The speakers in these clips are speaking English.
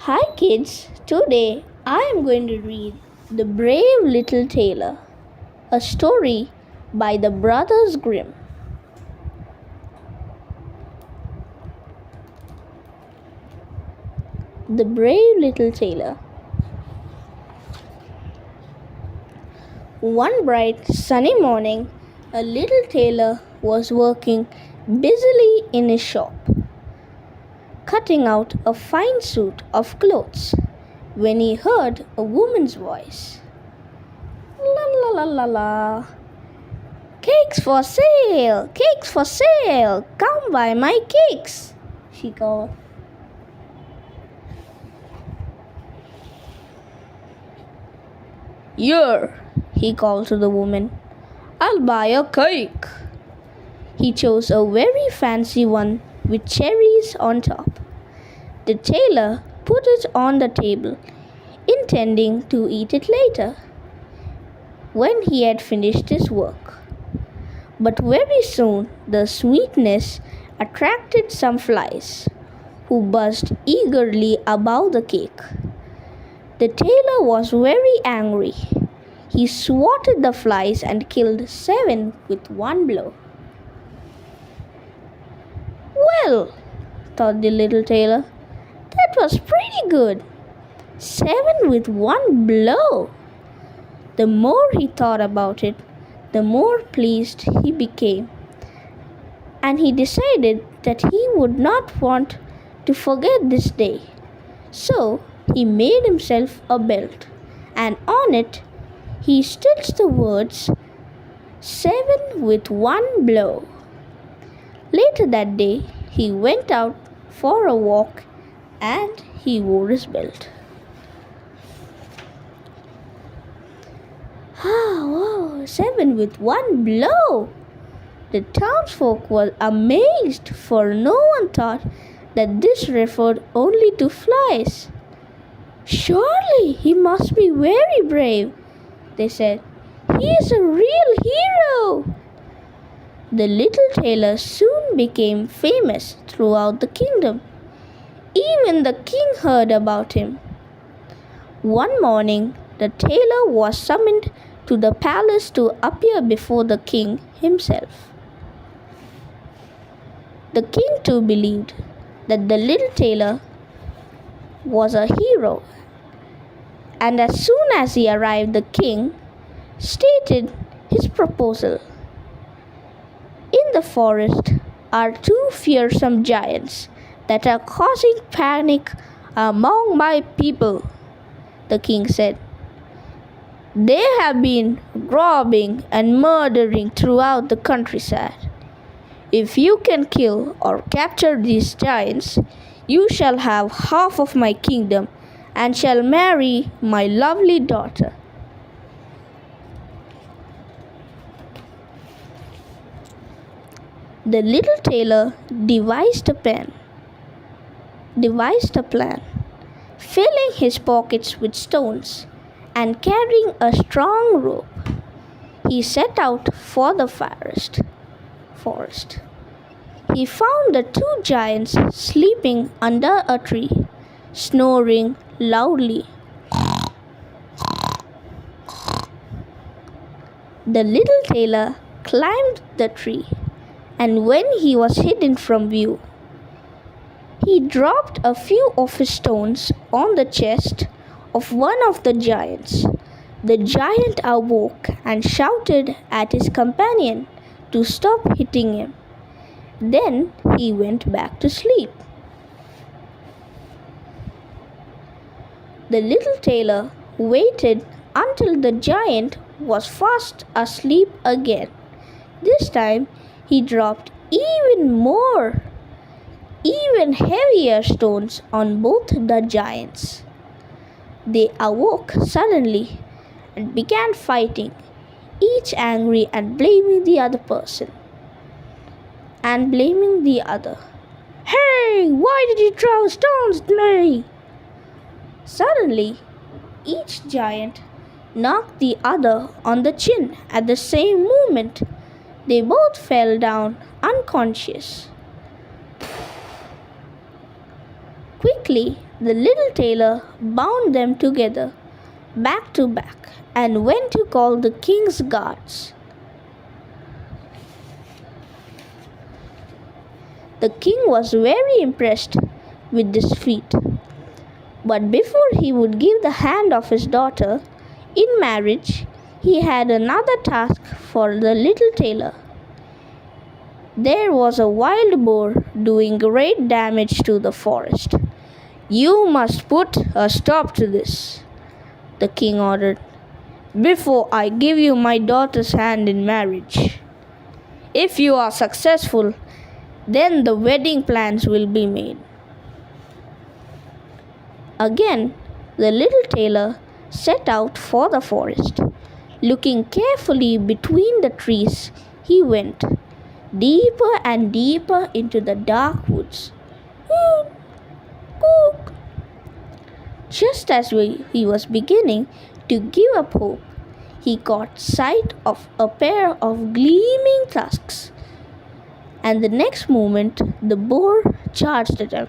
Hi kids, today I am going to read The Brave Little Tailor, a story by the Brothers Grimm. The Brave Little Tailor. One bright sunny morning, a little tailor was working busily in his shop, cutting out a fine suit of clothes, when he heard a woman's voice. La la la la la. Cakes for sale! Cakes for sale! Come buy my cakes! She called. Here, he called to the woman. I'll buy a cake. He chose a very fancy one with cherries on top. The tailor put it on the table, intending to eat it later, when he had finished his work. But very soon the sweetness attracted some flies, who buzzed eagerly about the cake. The tailor was very angry. He swatted the flies and killed 7 with one blow. Well, thought the little tailor, that was pretty good. 7 with one blow. The more he thought about it, the more pleased he became, and he decided that he would not want to forget this day. So he made himself a belt, and on it he stitched the words 7 with one blow. Later that day he went out for a walk and he wore his belt. Wow, 7 with one blow! The townsfolk were amazed, for no one thought that this referred only to flies. Surely he must be very brave, they said. He is a real hero! The little tailor soon became famous throughout the kingdom. Even the king heard about him. One morning, the tailor was summoned to the palace to appear before the king himself. The king too believed that the little tailor was a hero, and as soon as he arrived, the king stated his proposal. In the forest are 2 fearsome giants that are causing panic among my people, the king said. They have been robbing and murdering throughout the countryside. If you can kill or capture these giants, you shall have half of my kingdom and shall marry my lovely daughter. The little tailor devised a plan, filling his pockets with stones and carrying a strong rope. He set out for the forest. He found the 2 giants sleeping under a tree, snoring loudly. The little tailor climbed the tree, and when he was hidden from view, he dropped a few of his stones on the chest of one of the giants. The giant awoke and shouted at his companion to stop hitting him. Then he went back to sleep. The little tailor waited until the giant was fast asleep again. This time he dropped even heavier stones on both the giants. They awoke suddenly and began fighting, each angry and blaming the other. Hey, why did you throw stones at me? Suddenly, each giant knocked the other on the chin at the same moment. They both fell down unconscious. Quick Quickly, the little tailor bound them together, back to back, and went to call the king's guards. The king was very impressed with this feat, but before he would give the hand of his daughter in marriage, he had another task for the little tailor. There was a wild boar doing great damage to the forest. "You must put a stop to this," the king ordered, "before I give you my daughter's hand in marriage. If you are successful, then the wedding plans will be made." Again, the little tailor set out for the forest. Looking carefully between the trees, he went deeper and deeper into the dark woods. Just as he was beginning to give up hope, he caught sight of a pair of gleaming tusks, and the next moment the boar charged at him.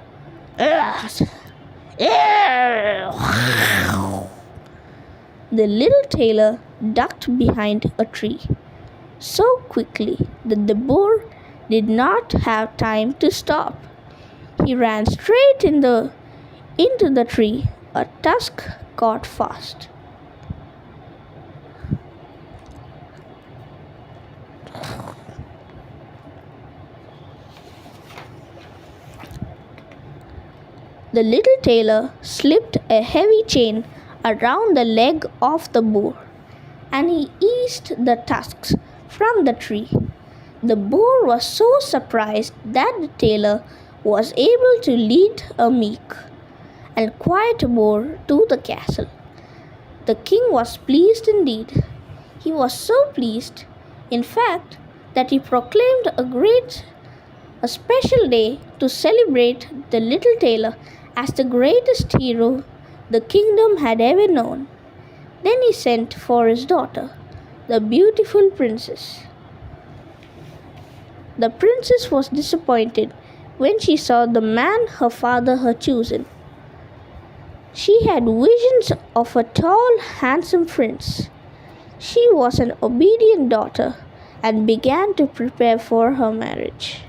The little tailor ducked behind a tree so quickly that the boar did not have time to stop. He ran straight into the tree. A tusk caught fast. The little tailor slipped a heavy chain around the leg of the boar, and he eased the tusks from the tree. The boar was so surprised that the tailor was able to lead a meek and quiet boar to the castle. The king was pleased indeed. He was so pleased, in fact, that he proclaimed a special day to celebrate the little tailor as the greatest hero the kingdom had ever known. Then he sent for his daughter, the beautiful princess. The princess was disappointed when she saw the man her father had chosen. She had visions of a tall, handsome prince. She was an obedient daughter and began to prepare for her marriage.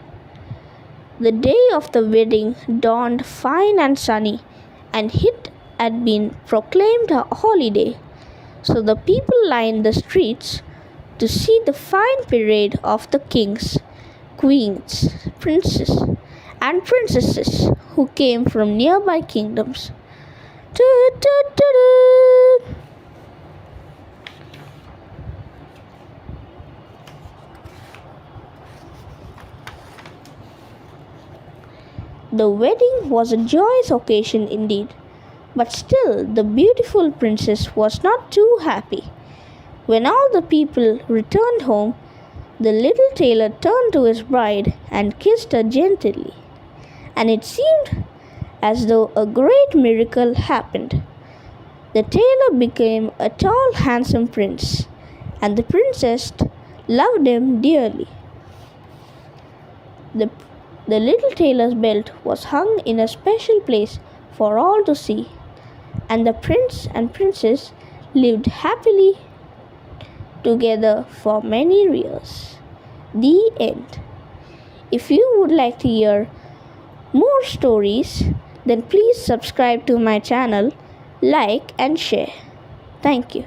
The day of the wedding dawned fine and sunny, and it had been proclaimed a holiday, so the people lined the streets to see the fine parade of the kings, queens, princes, and princesses who came from nearby kingdoms. The wedding was a joyous occasion indeed, but still the beautiful princess was not too happy. When all the people returned home, the little tailor turned to his bride and kissed her gently, and it seemed as though a great miracle happened. The tailor became a tall, handsome prince, and the princess loved him dearly. The little tailor's belt was hung in a special place for all to see, and the prince and princess lived happily together for many years. The end. If you would like to hear more stories, then please subscribe to my channel, like and share. Thank you.